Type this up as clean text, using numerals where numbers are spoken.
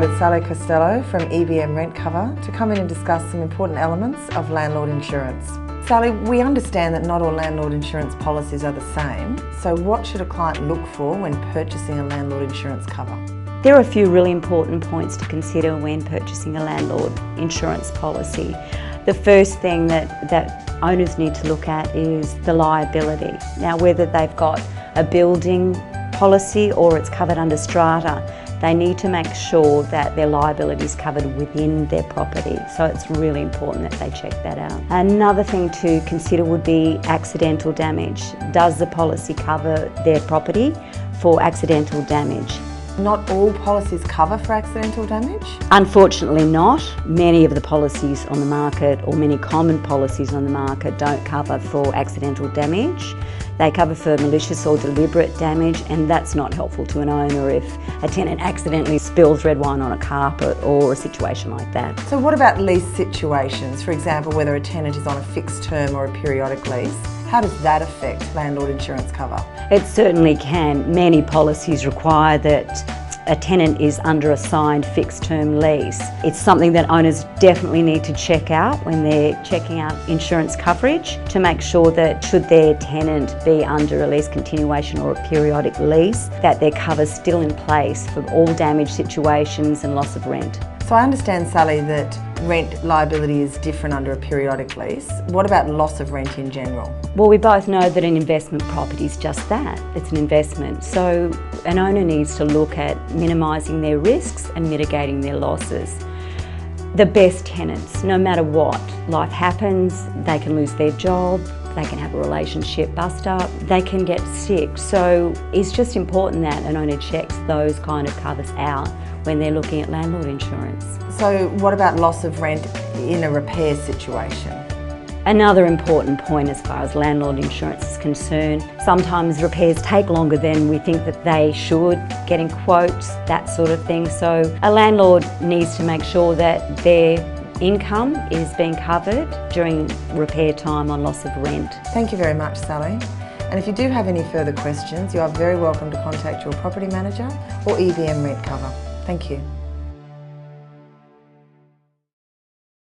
invited Sally Costello from EBM Rent Cover to come in and discuss some important elements of landlord insurance. Sally, we understand that not all landlord insurance policies are the same, so what should a client look for when purchasing a landlord insurance cover? There are a few really important points to consider when purchasing a landlord insurance policy. The first thing that owners need to look at is the liability. Now, whether they've got a building policy or it's covered under strata, they need to make sure that their liability is covered within their property. So it's really important that they check that out. Another thing to consider would be accidental damage. Does the policy cover their property for accidental damage? Not all policies cover for accidental damage? Unfortunately not. Many of the policies on the market, or many common policies on the market, don't cover for accidental damage. They cover for malicious or deliberate damage, and that's not helpful to an owner if a tenant accidentally spills red wine on a carpet or a situation like that. So what about lease situations? For example, whether a tenant is on a fixed term or a periodic lease, how does that affect landlord insurance cover? It certainly can. Many policies require that a tenant is under a signed fixed term lease. It's something that owners definitely need to check out when they're checking out insurance coverage to make sure that should their tenant be under a lease continuation or a periodic lease, that their cover's still in place for all damage situations and loss of rent. So I understand, Sally, that rent liability is different under a periodic lease. What about loss of rent in general? Well, we both know that an investment property is just that. It's an investment. So an owner needs to look at minimising their risks and mitigating their losses. The best tenants, no matter what, life happens, they can lose their job, they can have a relationship bust up, they can get sick. So it's just important that an owner checks those kind of covers out when they're looking at landlord insurance. So what about loss of rent in a repair situation? Another important point as far as landlord insurance is concerned, sometimes repairs take longer than we think that they should, getting quotes, that sort of thing. So a landlord needs to make sure that their income is being covered during repair time on loss of rent. Thank you very much, Sally. And if you do have any further questions, you are very welcome to contact your property manager or EBM Rent Cover. Thank you.